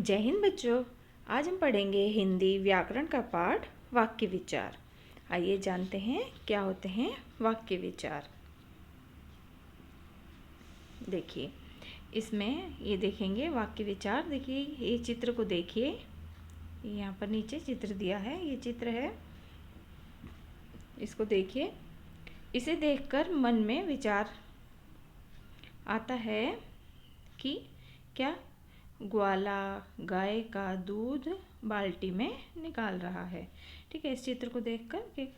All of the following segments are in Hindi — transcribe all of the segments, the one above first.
जय हिंद बच्चों। आज हम पढ़ेंगे हिंदी व्याकरण का पाठ वाक्य विचार। आइए जानते हैं क्या होते हैं वाक्य विचार। देखिए इसमें ये देखेंगे वाक्य विचार। देखिए ये चित्र को देखिए, यहाँ पर नीचे चित्र दिया है, ये चित्र है, इसको देखिए। इसे देखकर मन में विचार आता है कि क्या ग्वाला गाय का दूध बाल्टी में निकाल रहा है। ठीक है, इस चित्र को देखकर कि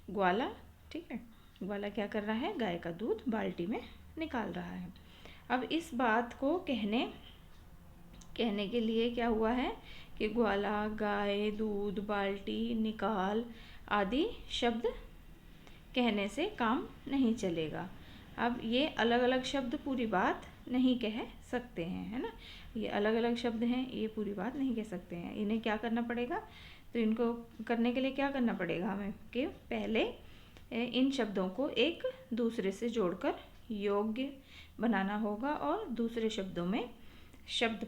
ग्वाला, ठीक है, ग्वाला क्या कर रहा है, गाय का दूध बाल्टी में निकाल रहा है। अब इस बात को कहने के लिए क्या हुआ है कि ग्वाला, गाय, दूध, बाल्टी, निकाल आदि शब्द कहने से काम नहीं चलेगा। अब ये अलग अलग शब्द पूरी बात नहीं कह सकते हैं, है ना। ये अलग अलग शब्द हैं, ये पूरी बात नहीं कह सकते हैं। इन्हें क्या करना पड़ेगा, तो इनको करने के लिए क्या करना पड़ेगा हमें कि पहले इन शब्दों को एक दूसरे से जोड़कर योग्य बनाना होगा और दूसरे शब्दों में शब्द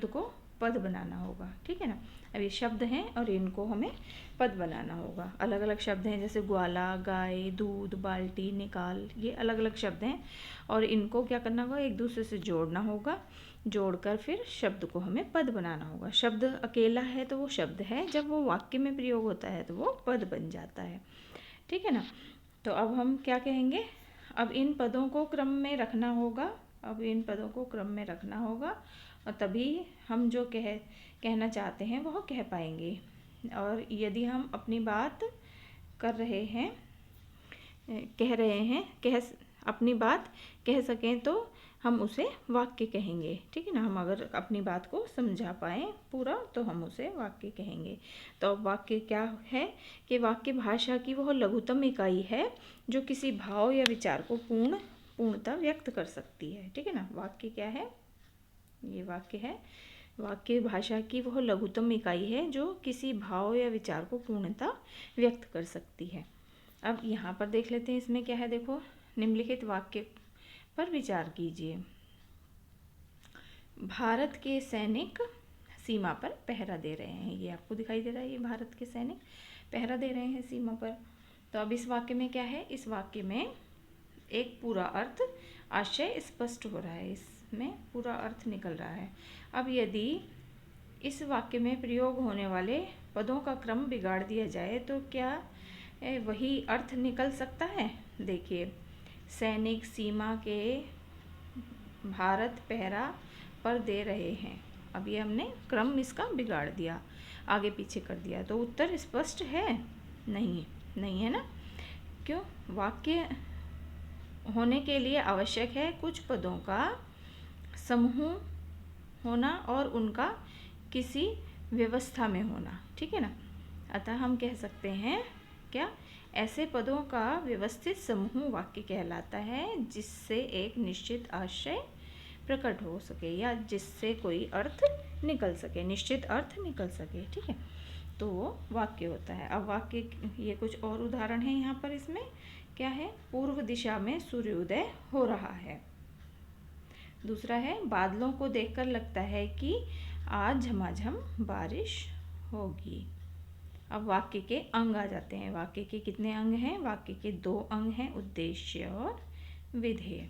को पद बनाना होगा। ठीक है ना। अब ये शब्द हैं और इनको हमें पद बनाना होगा। अलग अलग शब्द हैं जैसे ग्वाला, गाय, दूध, बाल्टी, निकाल, ये अलग अलग शब्द हैं और इनको क्या करना होगा, एक दूसरे से जोड़ना होगा। जोड़कर फिर शब्द को हमें पद बनाना होगा। शब्द अकेला है तो वो शब्द है, जब वो वाक्य में प्रयोग होता है तो वो पद बन जाता है। ठीक है ना। तो अब हम क्या कहेंगे, अब इन पदों को क्रम में रखना होगा। और तभी हम जो कहना चाहते हैं वह कह पाएंगे। और यदि हम अपनी बात अपनी बात कह सकें तो हम उसे वाक्य कहेंगे। ठीक है ना। हम अगर अपनी बात को समझा पाएँ पूरा तो हम उसे वाक्य कहेंगे। तो अब वाक्य क्या है कि वाक्य भाषा की वह लघुतम इकाई है जो किसी भाव या विचार को पूर्णतः व्यक्त कर सकती है। ठीक है ना। वाक्य क्या है, ये वाक्य है, वाक्य भाषा की वह लघुतम इकाई है जो किसी भाव या विचार को पूर्णतः व्यक्त कर सकती है। अब यहाँ पर देख लेते हैं इसमें क्या है। देखो, निम्नलिखित वाक्य पर विचार कीजिए। भारत के सैनिक सीमा पर पहरा दे रहे हैं। ये आपको दिखाई दे रहा है, ये भारत के सैनिक पहरा दे रहे हैं सीमा पर। तो अब इस वाक्य में क्या है, इस वाक्य में एक पूरा अर्थ आशय स्पष्ट हो रहा है, इसमें पूरा अर्थ निकल रहा है। अब यदि इस वाक्य में प्रयोग होने वाले पदों का क्रम बिगाड़ दिया जाए तो क्या वही अर्थ निकल सकता है। देखिए, सैनिक सीमा के भारत पहरा पर दे रहे हैं। अब ये हमने क्रम इसका बिगाड़ दिया, आगे पीछे कर दिया, तो उत्तर स्पष्ट है नहीं है ना। क्यों, वाक्य होने के लिए आवश्यक है कुछ पदों का समूह होना और उनका किसी व्यवस्था में होना। ठीक है ना। अतः हम कह सकते हैं क्या, ऐसे पदों का व्यवस्थित समूह वाक्य कहलाता है जिससे एक निश्चित आशय प्रकट हो सके या जिससे कोई अर्थ निकल सके, निश्चित अर्थ निकल सके। ठीक है, तो वो वाक्य होता है। अब वाक्य, ये कुछ और उदाहरण है यहाँ पर। इसमें क्या है, पूर्व दिशा में सूर्योदय हो रहा है। दूसरा है, बादलों को देखकर लगता है कि आज झमाझम बारिश होगी। अब वाक्य के अंग आ जाते हैं। वाक्य के कितने अंग हैं, वाक्य के 2 अंग हैं, उद्देश्य और विधेय।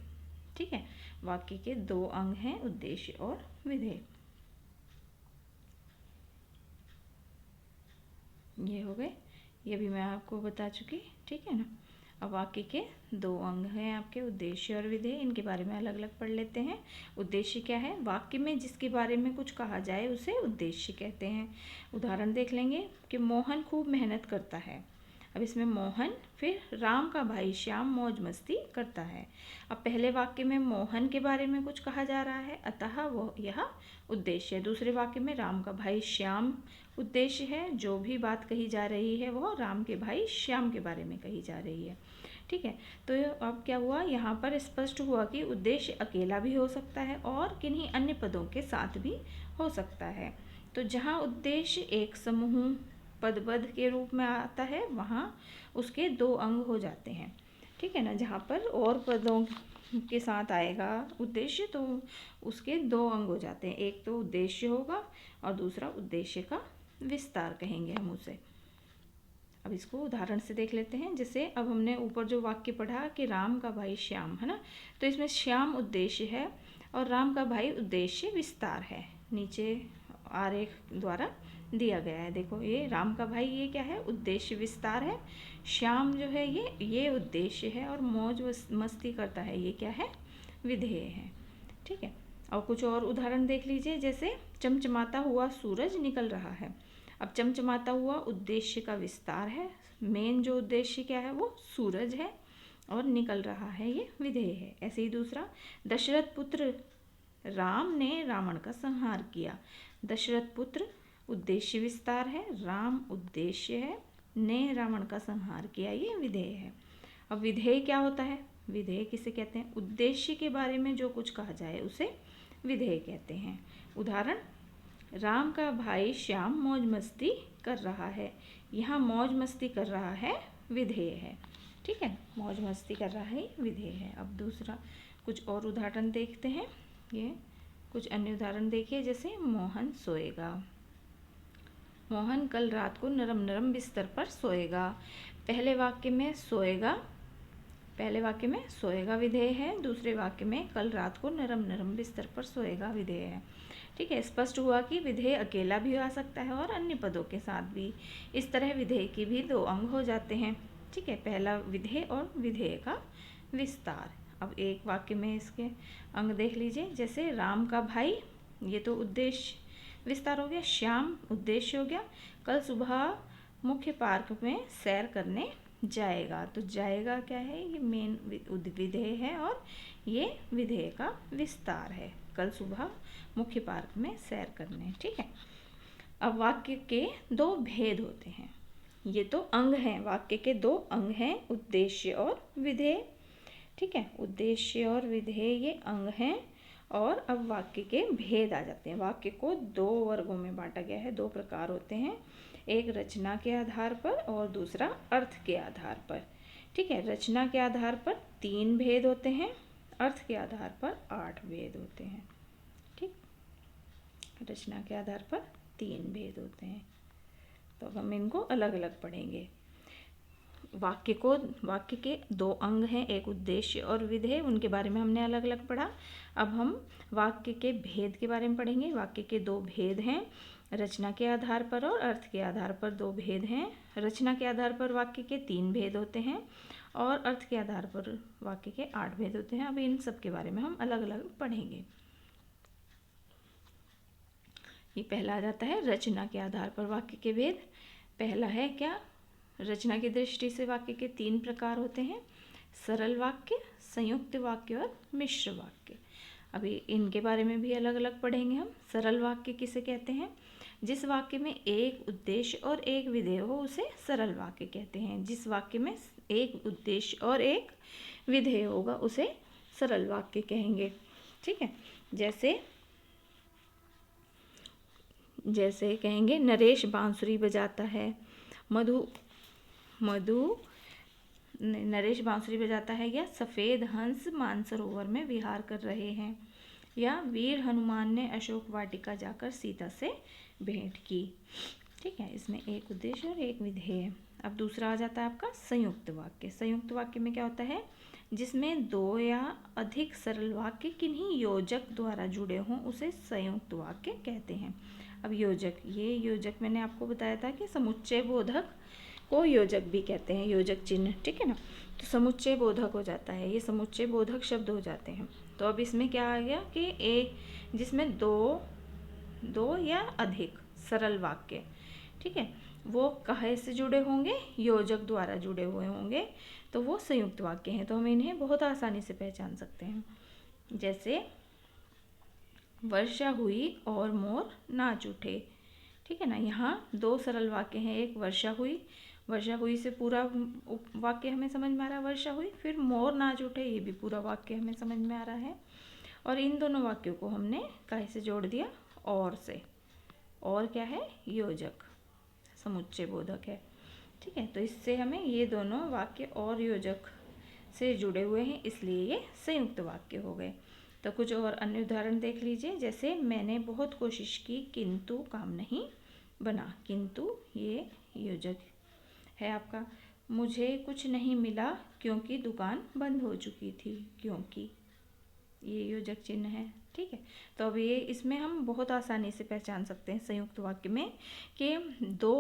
ठीक है, वाक्य के 2 अंग हैं, उद्देश्य और विधेय। ये हो गए, ये भी मैं आपको बता चुकी। ठीक है ना। अब वाक्य के 2 अंग हैं आपके, उद्देश्य और विधेय। इनके बारे में अलग अलग पढ़ लेते हैं। उद्देश्य क्या है, वाक्य में जिसके बारे में कुछ कहा जाए उसे उद्देश्य कहते हैं। उदाहरण देख लेंगे कि मोहन खूब मेहनत करता है। अब इसमें मोहन, फिर राम का भाई श्याम मौज मस्ती करता है। अब पहले वाक्य में मोहन के बारे में कुछ कहा जा रहा है, अतः वो यह उद्देश्य है। दूसरे वाक्य में राम का भाई श्याम उद्देश्य है। जो भी बात कही जा रही है वह राम के भाई श्याम के बारे में कही जा रही है। ठीक है, तो अब क्या हुआ, यहाँ पर स्पष्ट हुआ कि उद्देश्य अकेला भी हो सकता है और किन्हीं अन्य पदों के साथ भी हो सकता है। तो जहाँ उद्देश्य एक समूह पदबद्ध के रूप में आता है वहाँ उसके 2 अंग हो जाते हैं। ठीक है ना। जहाँ पर और पदों के साथ आएगा उद्देश्य तो उसके दो अंग हो जाते हैं, एक तो उद्देश्य होगा और दूसरा उद्देश्य का विस्तार कहेंगे हम उसे। अब इसको उदाहरण से देख लेते हैं। जैसे अब हमने ऊपर जो वाक्य पढ़ा कि राम का भाई श्याम, है ना, तो इसमें श्याम उद्देश्य है और राम का भाई उद्देश्य विस्तार है। नीचे आरेख द्वारा दिया गया है, देखो ये राम का भाई ये क्या है, उद्देश्य विस्तार है। श्याम जो है ये उद्देश्य है और मौज मस्ती करता है ये क्या है, विधेय है। ठीक है, और कुछ और उदाहरण देख लीजिए। जैसे चमचमाता हुआ सूरज निकल रहा है। अब चमचमाता हुआ उद्देश्य का विस्तार है, मेन जो उद्देश्य क्या है वो सूरज है और निकल रहा है ये विधेय है। ऐसे ही दूसरा, दशरथ पुत्र राम ने रावण का संहार किया। दशरथ पुत्र उद्देश्य विस्तार है, राम उद्देश्य है, ने रावण का संहार किया, ये विधेय है। अब विधेय क्या होता है, विधेय किसे कहते हैं, उद्देश्य के बारे में जो कुछ कहा जाए उसे विधेय कहते हैं। उदाहरण, राम का भाई श्याम मौज मस्ती कर रहा है। यहाँ मौज मस्ती कर रहा है विधेय है। ठीक है, मौज मस्ती कर रहा है विधेय है। अब दूसरा कुछ और उदाहरण देखते हैं। ये कुछ अन्य उदाहरण देखिए। जैसे मोहन सोएगा। मोहन कल रात को नरम नरम बिस्तर पर सोएगा। पहले वाक्य में सोएगा विधेय है, दूसरे वाक्य में कल रात को नरम नरम बिस्तर पर सोएगा विधेय है। ठीक है, स्पष्ट हुआ कि विधेय अकेला भी आ सकता है और अन्य पदों के साथ भी। इस तरह विधेय के भी दो अंग हो जाते हैं। ठीक है, पहला विधेय और विधेय का विस्तार। अब एक वाक्य में इसके अंग देख लीजिए। जैसे राम का भाई, ये तो उद्देश्य विस्तार हो गया, श्याम उद्देश्य हो गया, कल सुबह मुख्य पार्क में सैर करने जाएगा। तो जाएगा क्या है, ये मेन विधेय है और ये विधेय का विस्तार है, कल सुबह मुख्य पार्क में सैर करने। ठीक है, अब वाक्य के दो भेद होते हैं। ये तो अंग हैं, वाक्य के दो अंग हैं, उद्देश्य और विधेय। ठीक है, उद्देश्य और विधेय ये अंग हैं। और अब वाक्य के भेद आ जाते हैं। वाक्य को दो वर्गों में बांटा गया है, दो प्रकार होते हैं, एक रचना के आधार पर और दूसरा अर्थ के आधार पर। ठीक है, रचना के आधार पर 3 भेद होते हैं, अर्थ के आधार पर 8 भेद होते हैं। ठीक, रचना के आधार पर 3 भेद होते हैं। तो अब हम इनको अलग अलग पढ़ेंगे। वाक्य के दो अंग हैं, एक उद्देश्य और विधेय, उनके बारे में हमने अलग अलग पढ़ा। अब हम वाक्य के भेद के बारे में पढ़ेंगे। वाक्य के 2 भेद हैं, रचना के आधार पर और अर्थ के आधार पर 2 भेद हैं। रचना के आधार पर वाक्य के 3 भेद होते हैं और अर्थ के आधार पर वाक्य के 8 भेद होते हैं। अब इन सब के बारे में हम अलग अलग पढ़ेंगे। ये पहला आ जाता है रचना के आधार पर वाक्य के भेद। पहला है क्या, रचना की दृष्टि से वाक्य के 3 प्रकार होते हैं, सरल वाक्य, संयुक्त वाक्य और मिश्र वाक्य। अभी इनके बारे में भी अलग अलग पढ़ेंगे हम। सरल वाक्य किसे कहते हैं, जिस वाक्य में एक उद्देश्य और एक विधेय हो उसे सरल वाक्य कहते हैं। जिस वाक्य में एक उद्देश्य और एक विधेय होगा उसे सरल वाक्य कहेंगे। ठीक है, जैसे कहेंगे नरेश बांसुरी बजाता है, नरेश बांसुरी बजाता है, या सफ़ेद हंस मानसरोवर में विहार कर रहे हैं, या वीर हनुमान ने अशोक वाटिका जाकर सीता से भेंट की। ठीक है, इसमें एक उद्देश्य और एक विधेय। अब दूसरा आ जाता है आपका संयुक्त वाक्य। संयुक्त वाक्य में क्या होता है, जिसमें 2 या अधिक सरल वाक्य किन्हीं योजक द्वारा जुड़े हों उसे संयुक्त वाक्य कहते हैं। अब योजक मैंने आपको बताया था कि समुच्चय बोधक को योजक भी कहते हैं, योजक चिन्ह। ठीक है ना, तो समुच्चय बोधक हो जाता है, ये समुच्चय बोधक शब्द हो जाते हैं। तो अब इसमें क्या आ गया कि एक जिसमें दो या अधिक सरल वाक्य, ठीक है, वो कहे से जुड़े होंगे, योजक द्वारा जुड़े हुए होंगे, तो वो संयुक्त वाक्य हैं। तो हम इन्हें बहुत आसानी से पहचान सकते हैं। जैसे वर्षा हुई और मोर नाच उठे। ठीक है ना, यहाँ 2 सरल वाक्य हैं, एक वर्षा हुई से पूरा वाक्य हमें समझ में आ रहा है, वर्षा हुई, फिर मोर नाच उठे, ये भी पूरा वाक्य हमें समझ में आ रहा है। और इन दोनों वाक्यों को हमने काहे से जोड़ दिया, और से। और क्या है, योजक, समुच्चय बोधक है। ठीक है, तो इससे हमें ये दोनों वाक्य और योजक से जुड़े हुए हैं, इसलिए ये संयुक्त वाक्य हो गए। तो कुछ और अन्य उदाहरण देख लीजिए, जैसे मैंने बहुत कोशिश की किंतु काम नहीं बना। किंतु ये योजक है आपका। मुझे कुछ नहीं मिला क्योंकि दुकान बंद हो चुकी थी। क्योंकि ये योजक चिन्ह है। ठीक है, तो अब ये इसमें हम बहुत आसानी से पहचान सकते हैं संयुक्त वाक्य में कि दो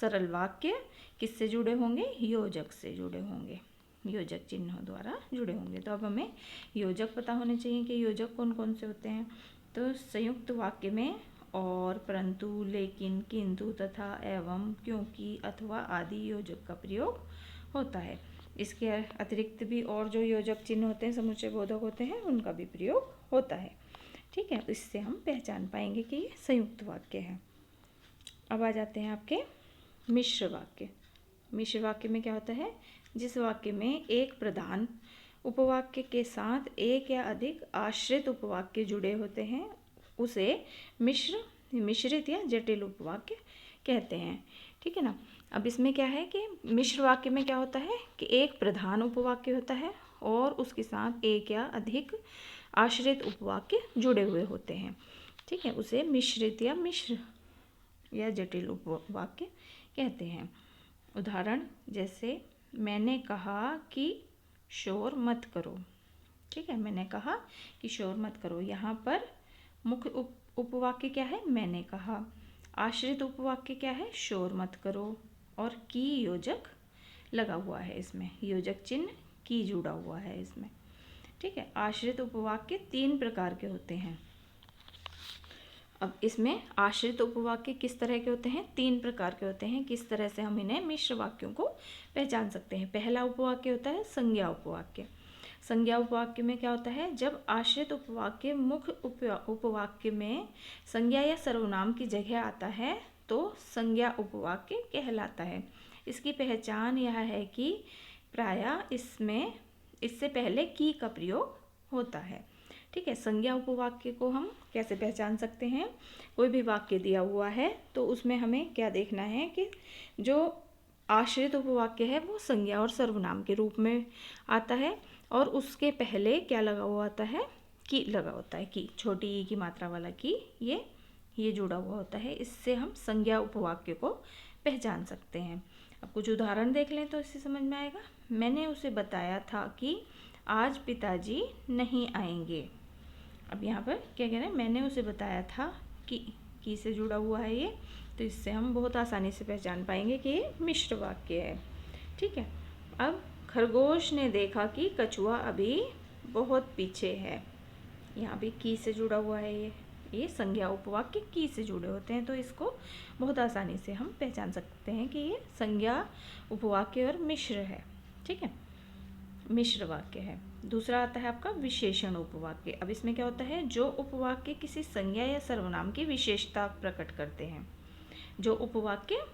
सरल वाक्य किससे जुड़े होंगे, योजक से जुड़े होंगे, योजक चिन्हों द्वारा जुड़े होंगे। तो अब हमें योजक पता होने चाहिए कि योजक कौन कौन से होते हैं। तो संयुक्त वाक्य में और, परंतु, लेकिन, किंतु, तथा, एवं, क्योंकि, अथवा आदि योजक का प्रयोग होता है। इसके अतिरिक्त भी और जो योजक चिन्ह होते हैं, समुच्चय बोधक होते हैं, उनका भी प्रयोग होता है। ठीक है, इससे हम पहचान पाएंगे कि ये संयुक्त वाक्य है। अब आ जाते हैं आपके मिश्र वाक्य। मिश्र वाक्य में क्या होता है, जिस वाक्य में एक प्रधान उपवाक्य के साथ एक या अधिक आश्रित उपवाक्य जुड़े होते हैं, उसे मिश्रित या जटिल उपवाक्य कहते हैं। ठीक है ना। अब इसमें क्या है कि मिश्र वाक्य में क्या होता है कि एक प्रधान उपवाक्य होता है और उसके साथ एक या अधिक आश्रित उपवाक्य जुड़े हुए होते हैं। ठीक है, उसे मिश्रित या मिश्र या जटिल उपवाक्य कहते हैं। उदाहरण, जैसे मैंने कहा कि शोर मत करो। ठीक है, मैंने कहा कि शोर मत करो। यहाँ पर मुख्य उपवाक्य क्या है, मैंने कहा। आश्रित उपवाक्य क्या है, शोर मत करो। और की योजक लगा हुआ है, इसमें योजक चिन्ह की जुड़ा हुआ है इसमें। ठीक है, आश्रित उपवाक्य 3 प्रकार के होते हैं। अब इसमें आश्रित उपवाक्य किस तरह के होते हैं, 3 प्रकार के होते हैं। किस तरह से हम इन्हें मिश्र वाक्यों को पहचान सकते हैं। पहला उपवाक्य होता है संज्ञा उपवाक्य। संज्ञा उपवाक्य में क्या होता है, जब आश्रित उपवाक्य मुख्य उपवाक्य में संज्ञा या सर्वनाम की जगह आता है तो संज्ञा उपवाक्य कहलाता है। इसकी पहचान यह है कि प्रायः इससे पहले की का प्रयोग होता है। ठीक है, संज्ञा उपवाक्य को हम कैसे पहचान सकते हैं, कोई भी वाक्य दिया हुआ है तो उसमें हमें क्या देखना है कि जो आश्रित उपवाक्य है वो संज्ञा और सर्वनाम के रूप में आता है और उसके पहले क्या लगा हुआ होता है, की लगा होता है। की, छोटी ई की मात्रा वाला की, ये जुड़ा हुआ होता है। इससे हम संज्ञा उपवाक्य को पहचान सकते हैं। अब कुछ उदाहरण देख लें तो इससे समझ में आएगा। मैंने उसे बताया था कि आज पिताजी नहीं आएंगे। अब यहाँ पर क्या कह रहे हैं, मैंने उसे बताया था कि, की से जुड़ा हुआ है ये, तो इससे हम बहुत आसानी से पहचान पाएंगे कि ये मिश्र वाक्य है। ठीक है, अब खरगोश ने देखा कि कछुआ अभी बहुत पीछे है। यहाँ भी की से जुड़ा हुआ है ये संज्ञा उपवाक्य की से जुड़े होते हैं, तो इसको बहुत आसानी से हम पहचान सकते हैं कि ये संज्ञा उपवाक्य और मिश्र है। ठीक है, मिश्र वाक्य है। दूसरा आता है आपका विशेषण उपवाक्य। अब इसमें क्या होता है, जो उपवाक्य किसी संज्ञा या सर्वनाम की विशेषता प्रकट करते हैं। जो उपवाक्य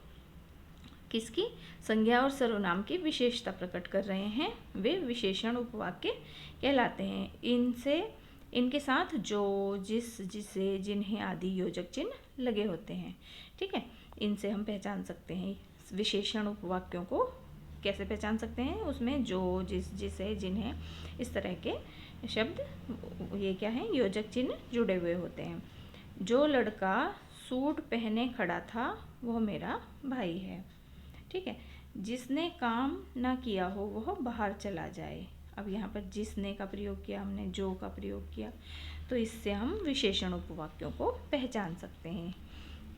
किसकी, संज्ञा और सर्वनाम की विशेषता प्रकट कर रहे हैं वे विशेषण उपवाक्य कहलाते हैं। इनके साथ जो, जिस, जिसे, जिन्हें आदि योजक चिन्ह लगे होते हैं। ठीक है, इनसे हम पहचान सकते हैं विशेषण उपवाक्यों को। कैसे पहचान सकते हैं, उसमें जो, जिस, जिसे, जिन्हें, इस तरह के शब्द, ये क्या है, योजक चिन्ह जुड़े हुए होते हैं। जो लड़का सूट पहने खड़ा था वह मेरा भाई है। ठीक है, जिसने काम ना किया हो वह बाहर चला जाए। अब यहाँ पर जिसने का प्रयोग किया हमने, जो का प्रयोग किया, तो इससे हम विशेषण उपवाक्यों को पहचान सकते हैं।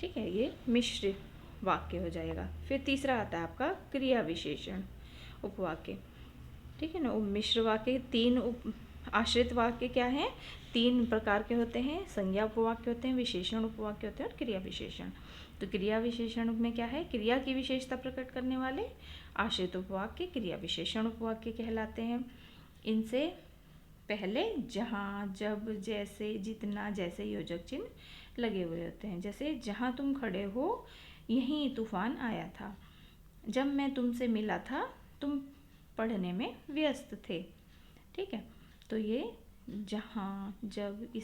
ठीक है, ये मिश्र वाक्य हो जाएगा। फिर तीसरा आता है आपका क्रिया विशेषण उपवाक्य। ठीक है ना, मिश्र वाक्य 3 आश्रित वाक्य क्या है, 3 प्रकार के होते हैं। संज्ञा उपवाक्य होते हैं, विशेषण उपवाक्य होते हैं और क्रिया विशेषण। तो क्रिया विशेषण में क्या है, क्रिया की विशेषता प्रकट करने वाले आश्रित उपवाक्य क्रिया विशेषण उपवाक्य कहलाते हैं। इनसे पहले जहाँ, जब, जैसे, जितना, जैसे योजक चिन्ह लगे हुए होते हैं। जैसे जहाँ तुम खड़े हो यहीं तूफान आया था। जब मैं तुमसे मिला था तुम पढ़ने में व्यस्त थे। ठीक है, तो ये जहाँ, जब, इस